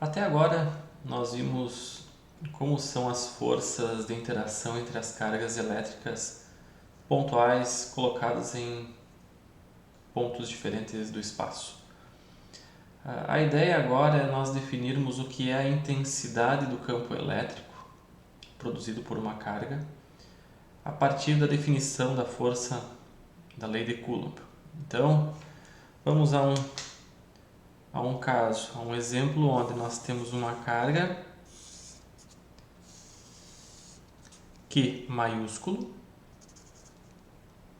Até agora nós vimos como são as forças de interação entre as cargas elétricas pontuais colocadas em pontos diferentes do espaço. A ideia agora é nós definirmos o que é a intensidade do campo elétrico produzido por uma carga a partir da definição da força da lei de Coulomb. Então, vamos a um caso, a um exemplo onde nós temos uma carga Q maiúsculo,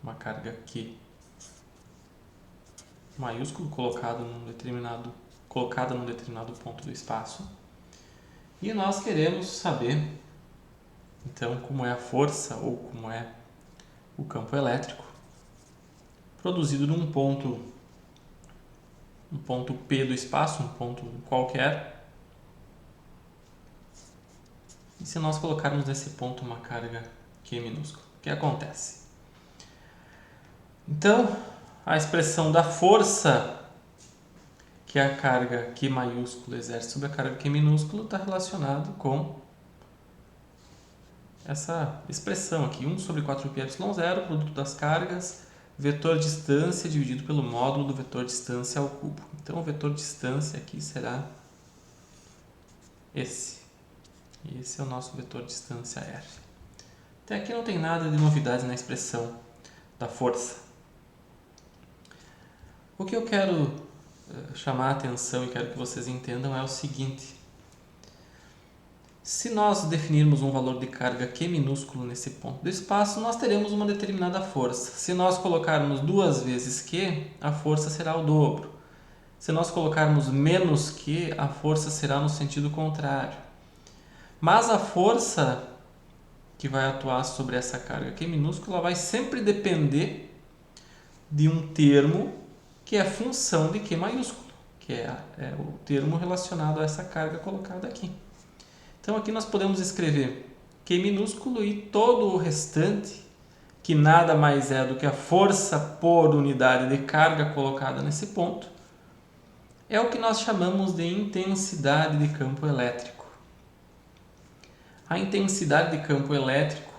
uma carga Q maiúsculo colocada num determinado ponto do espaço, e nós queremos saber então como é a força ou como é o campo elétrico produzido num ponto P do espaço, um ponto qualquer. E se nós colocarmos nesse ponto uma carga Q minúscula, o que acontece? Então, a expressão da força que a carga Q maiúsculo exerce sobre a carga Q minúsculo está relacionado com essa expressão aqui, 1 sobre 4πε0, produto das cargas, vetor distância dividido pelo módulo do vetor distância ao cubo. Então, o vetor distância aqui será esse. E esse é o nosso vetor distância R. Até aqui não tem nada de novidade na expressão da força. O que eu quero chamar a atenção e quero que vocês entendam é o seguinte: se nós definirmos um valor de carga Q minúsculo nesse ponto do espaço, nós teremos uma determinada força. Se nós colocarmos 2 vezes Q, a força será o dobro. Se nós colocarmos menos Q, a força será no sentido contrário. Mas a força que vai atuar sobre essa carga Q minúscula vai sempre depender de um termo que é função de Q maiúsculo, que é o termo relacionado a essa carga colocada aqui. Então aqui nós podemos escrever Q minúsculo e todo o restante, que nada mais é do que a força por unidade de carga colocada nesse ponto, é o que nós chamamos de intensidade de campo elétrico. A intensidade de campo elétrico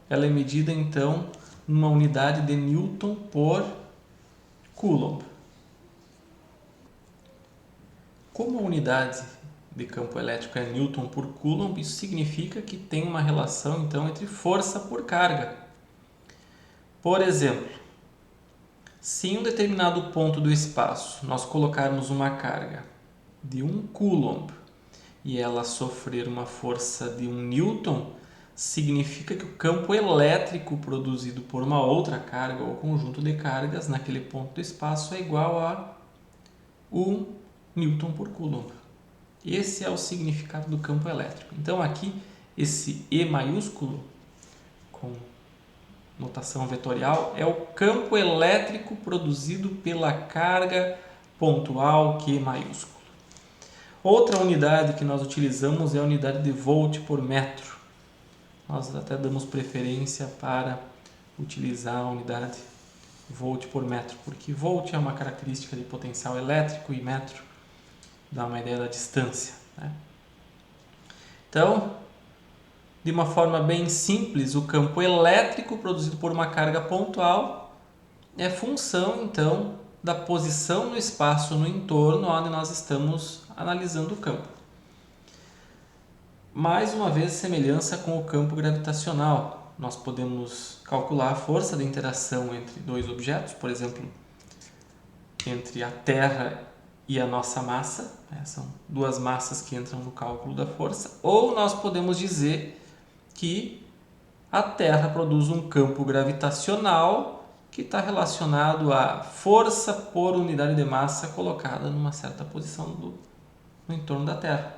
ela é medida então numa unidade de Newton por Coulomb. Como a unidade de campo elétrico é Newton por Coulomb, isso significa que tem uma relação então entre força por carga. Por exemplo, se em um determinado ponto do espaço nós colocarmos uma carga de 1 Coulomb e ela sofrer uma força de 1 Newton, significa que o campo elétrico produzido por uma outra carga ou conjunto de cargas naquele ponto do espaço é igual a 1 Newton por Coulomb. Esse é o significado do campo elétrico. Então aqui esse E maiúsculo com notação vetorial é o campo elétrico produzido pela carga pontual Q maiúsculo. Outra unidade que nós utilizamos é a unidade de volt por metro. Nós até damos preferência para utilizar a unidade volt por metro, porque volt é uma característica de potencial elétrico e metro dá uma ideia da distância, né? Então, de uma forma bem simples, o campo elétrico produzido por uma carga pontual é função, então, da posição no espaço no entorno onde nós estamos analisando o campo. Mais uma vez, semelhança com o campo gravitacional. Nós podemos calcular a força de interação entre dois objetos, por exemplo, entre a Terra e a nossa massa, né? São duas massas que entram no cálculo da força, ou nós podemos dizer que a Terra produz um campo gravitacional que está relacionado à força por unidade de massa colocada numa certa posição no entorno da Terra.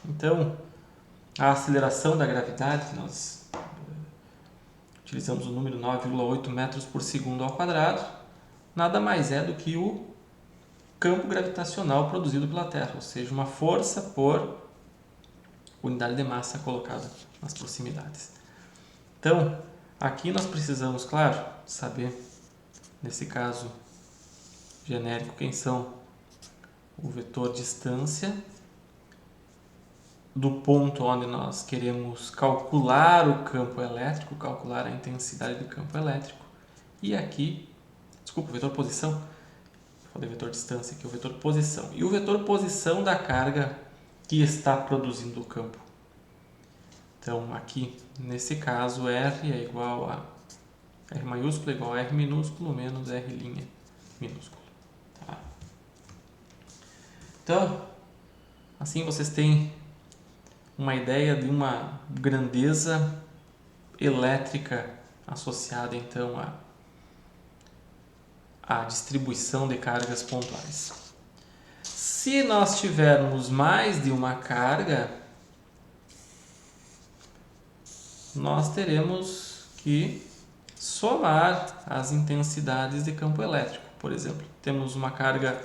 Então, a aceleração da gravidade, nós utilizamos o número 9,8 metros por segundo ao quadrado, nada mais é do que o campo gravitacional produzido pela Terra, ou seja, uma força por unidade de massa colocada nas proximidades. Então, aqui nós precisamos, claro, saber, nesse caso genérico, quem são o vetor distância do ponto onde nós queremos calcular o campo elétrico, calcular a intensidade do campo elétrico. E aqui, desculpa, o vetor posição, falei vetor distância aqui, o vetor posição. E o vetor posição da carga que está produzindo o campo. Então, aqui, nesse caso, R é igual a R maiúsculo é igual a R minúsculo menos R' minúsculo. Tá? Então, assim vocês têm uma ideia de uma grandeza elétrica associada, então, à distribuição de cargas pontuais. Se nós tivermos mais de uma carga, nós teremos que somar as intensidades de campo elétrico. Por exemplo, temos uma carga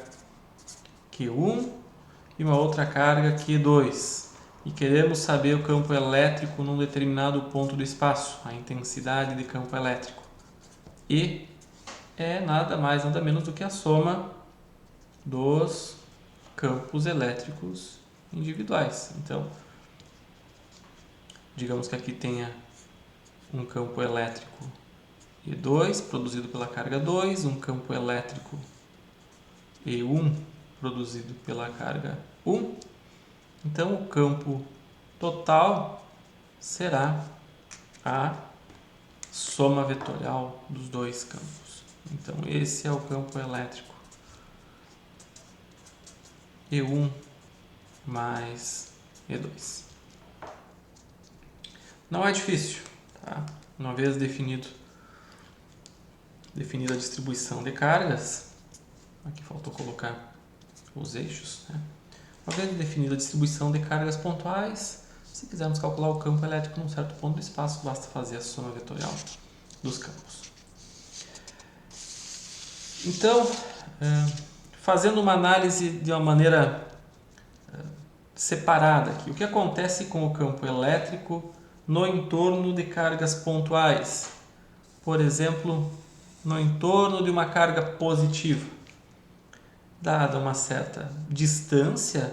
Q1 e uma outra carga Q2 e queremos saber o campo elétrico num determinado ponto do espaço, a intensidade de campo elétrico. E é nada mais, nada menos do que a soma dos campos elétricos individuais. Então, digamos que aqui tenha um campo elétrico E2 produzido pela carga 2, um campo elétrico E1 produzido pela carga 1. Então, o campo total será a soma vetorial dos dois campos. Então, esse é o campo elétrico E1 mais E2. Não é difícil, tá? Uma vez definida a distribuição de cargas, aqui faltou colocar os eixos, né? Uma vez definida a distribuição de cargas pontuais, se quisermos calcular o campo elétrico num certo ponto do espaço, basta fazer a soma vetorial dos campos. Então, fazendo uma análise de uma maneira separada aqui, o que acontece com o campo elétrico no entorno de cargas pontuais? Por exemplo, no entorno de uma carga positiva. Dada uma certa distância,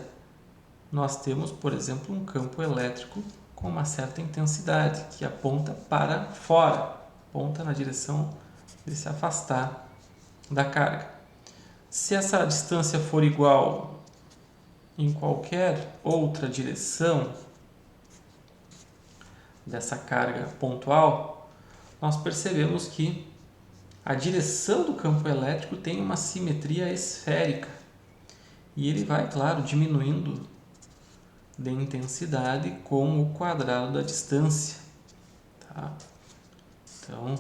nós temos, por exemplo, um campo elétrico com uma certa intensidade, que aponta para fora, aponta na direção de se afastar da carga. Se essa distância for igual em qualquer outra direção dessa carga pontual, nós percebemos que a direção do campo elétrico tem uma simetria esférica e ele vai, claro, diminuindo de intensidade com o quadrado da distância. Tá? Então,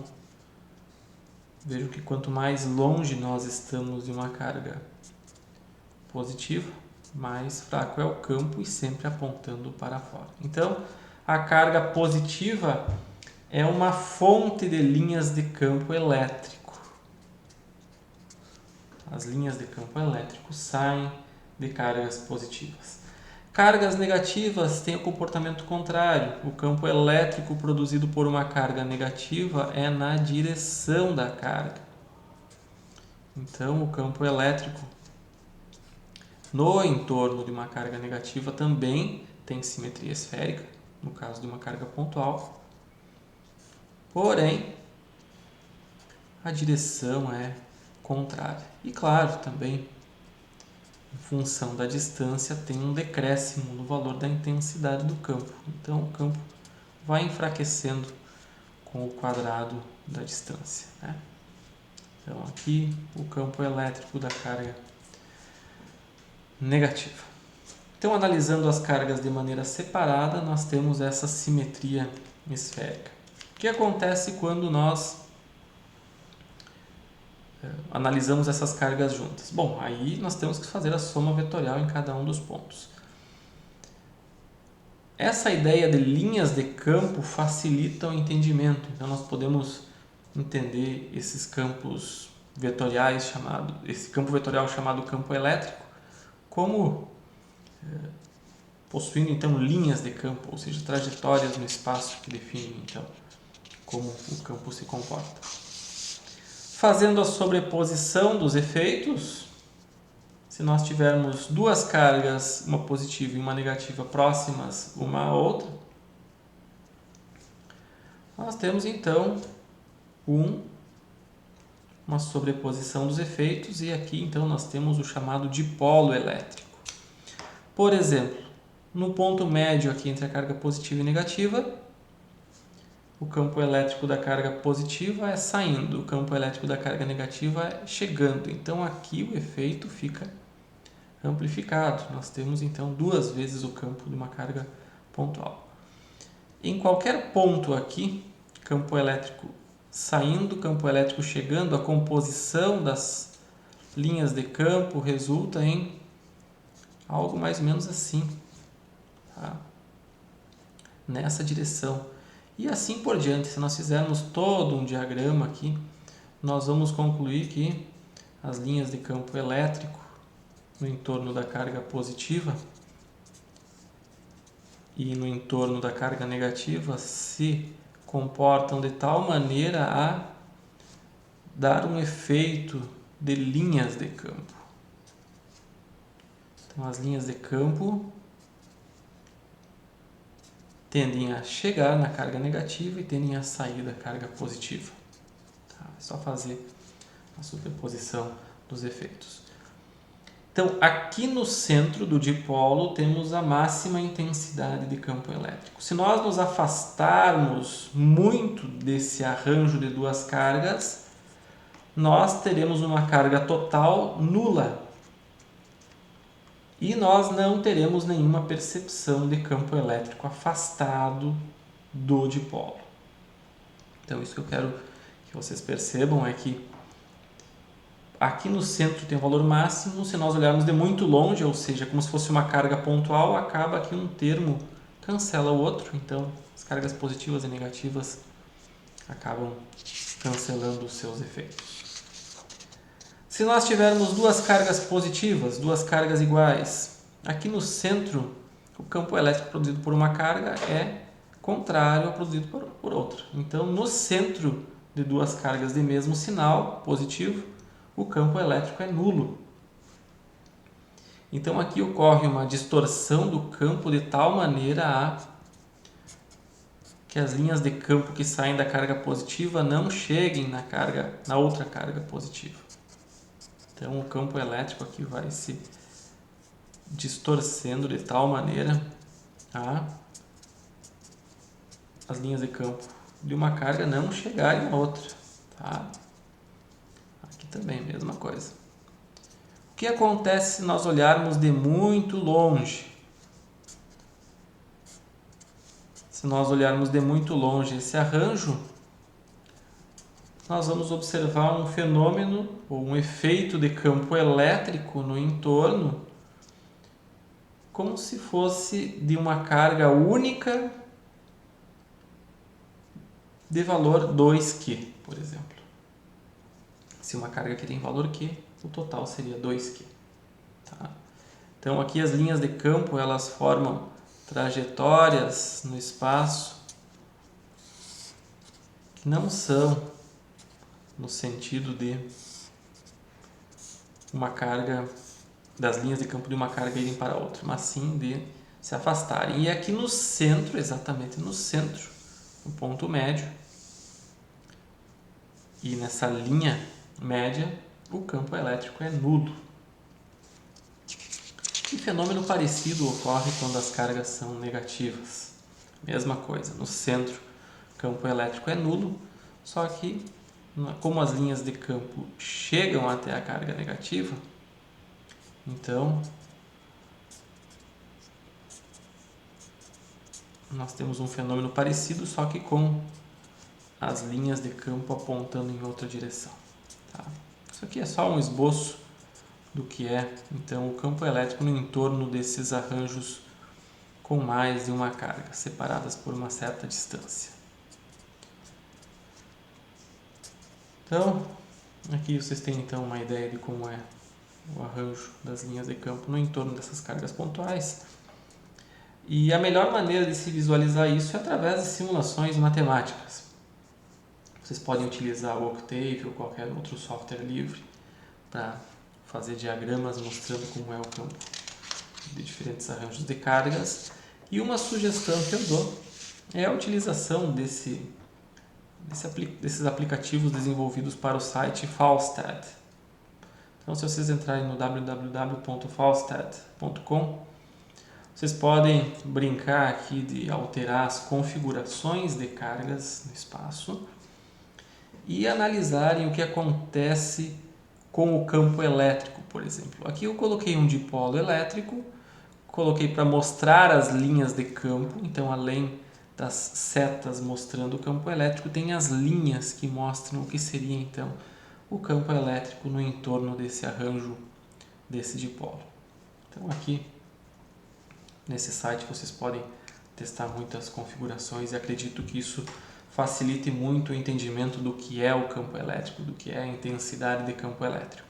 vejo que quanto mais longe nós estamos de uma carga positiva, mais fraco é o campo e sempre apontando para fora. Então, a carga positiva é uma fonte de linhas de campo elétrico. As linhas de campo elétrico saem de cargas positivas. Cargas negativas têm o comportamento contrário. O campo elétrico produzido por uma carga negativa é na direção da carga. Então, o campo elétrico no entorno de uma carga negativa também tem simetria esférica, no caso de uma carga pontual. Porém, a direção é contrária. E claro, também, em função da distância, tem um decréscimo no valor da intensidade do campo. Então, o campo vai enfraquecendo com o quadrado da distância, né? Então, aqui, o campo elétrico da carga negativa. Então, analisando as cargas de maneira separada, nós temos essa simetria esférica. O que acontece quando nós analisamos essas cargas juntas? Bom, aí nós temos que fazer a soma vetorial em cada um dos pontos. Essa ideia de linhas de campo facilita o entendimento. Então, nós podemos entender esses campos vetoriais esse campo vetorial chamado campo elétrico como possuindo então linhas de campo, ou seja, trajetórias no espaço que definem então como o campo se comporta. Fazendo a sobreposição dos efeitos, se nós tivermos duas cargas, uma positiva e uma negativa próximas uma à outra, nós temos então uma sobreposição dos efeitos, e aqui então nós temos o chamado dipolo elétrico. Por exemplo, no ponto médio aqui entre a carga positiva e negativa, o campo elétrico da carga positiva é saindo, o campo elétrico da carga negativa é chegando. Então aqui o efeito fica amplificado. Nós temos então duas vezes o campo de uma carga pontual. Em qualquer ponto aqui, campo elétrico saindo, campo elétrico chegando, a composição das linhas de campo resulta em algo mais ou menos assim, tá? Nessa direção. E assim por diante. Se nós fizermos todo um diagrama aqui, nós vamos concluir que as linhas de campo elétrico no entorno da carga positiva e no entorno da carga negativa se comportam de tal maneira a dar um efeito de linhas de campo. Então, as linhas de campo tendem a chegar na carga negativa e tendem a sair da carga positiva. Tá? É só fazer a superposição dos efeitos. Então, aqui no centro do dipolo temos a máxima intensidade de campo elétrico. Se nós nos afastarmos muito desse arranjo de duas cargas, nós teremos uma carga total nula e nós não teremos nenhuma percepção de campo elétrico afastado do dipolo. Então, isso que eu quero que vocês percebam é que aqui no centro tem o valor máximo. Se nós olharmos de muito longe, ou seja, como se fosse uma carga pontual, acaba que um termo cancela o outro. Então, as cargas positivas e negativas acabam cancelando os seus efeitos. Se nós tivermos duas cargas positivas, duas cargas iguais, aqui no centro, o campo elétrico produzido por uma carga é contrário ao produzido por outra. Então, no centro de duas cargas de mesmo sinal, positivo, o campo elétrico é nulo. Então aqui ocorre uma distorção do campo de tal maneira que as linhas de campo que saem da carga positiva não cheguem na outra carga positiva. Então o campo elétrico aqui vai se distorcendo de tal maneira as linhas de campo de uma carga não chegarem na outra, tá? Aqui também, mesma coisa. O que acontece se nós olharmos de muito longe? Se nós olharmos de muito longe esse arranjo, nós vamos observar um fenômeno ou um efeito de campo elétrico no entorno, como se fosse de uma carga única de valor 2Q, por exemplo. Se uma carga aqui tem valor Q, o total seria 2Q. Tá? Então aqui as linhas de campo elas formam trajetórias no espaço que não são no sentido de uma carga, das linhas de campo de uma carga irem para outra, mas sim de se afastarem. E aqui no centro, exatamente no centro, no ponto médio, e nessa linha média, o campo elétrico é nulo. Que fenômeno parecido ocorre quando as cargas são negativas? Mesma coisa, no centro, o campo elétrico é nulo, só que como as linhas de campo chegam até a carga negativa, então nós temos um fenômeno parecido, só que com as linhas de campo apontando em outra direção. Tá? Isso aqui é só um esboço do que é então o campo elétrico no entorno desses arranjos com mais de uma carga, separadas por uma certa distância. Então, aqui vocês têm então uma ideia de como é o arranjo das linhas de campo no entorno dessas cargas pontuais. E a melhor maneira de se visualizar isso é através de simulações matemáticas. Vocês podem utilizar o Octave ou qualquer outro software livre para fazer diagramas mostrando como é o campo de diferentes arranjos de cargas. E uma sugestão que eu dou é a utilização desses aplicativos desenvolvidos para o site Falstad. Então, se vocês entrarem no www.falstad.com, vocês podem brincar aqui de alterar as configurações de cargas no espaço e analisarem o que acontece com o campo elétrico, por exemplo. Aqui eu coloquei um dipolo elétrico, coloquei para mostrar as linhas de campo, então além das setas mostrando o campo elétrico, tem as linhas que mostram o que seria então o campo elétrico no entorno desse arranjo desse dipolo. Então aqui nesse site vocês podem testar muitas configurações e acredito que isso facilite muito o entendimento do que é o campo elétrico, do que é a intensidade de campo elétrico.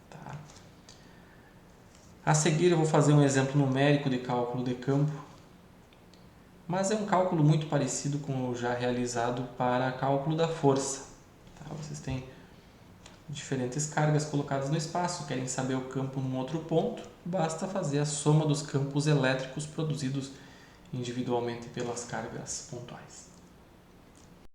Tá? A seguir eu vou fazer um exemplo numérico de cálculo de campo, mas é um cálculo muito parecido com o já realizado para cálculo da força. Tá? Vocês têm diferentes cargas colocadas no espaço, querem saber o campo num outro ponto, basta fazer a soma dos campos elétricos produzidos individualmente pelas cargas pontuais.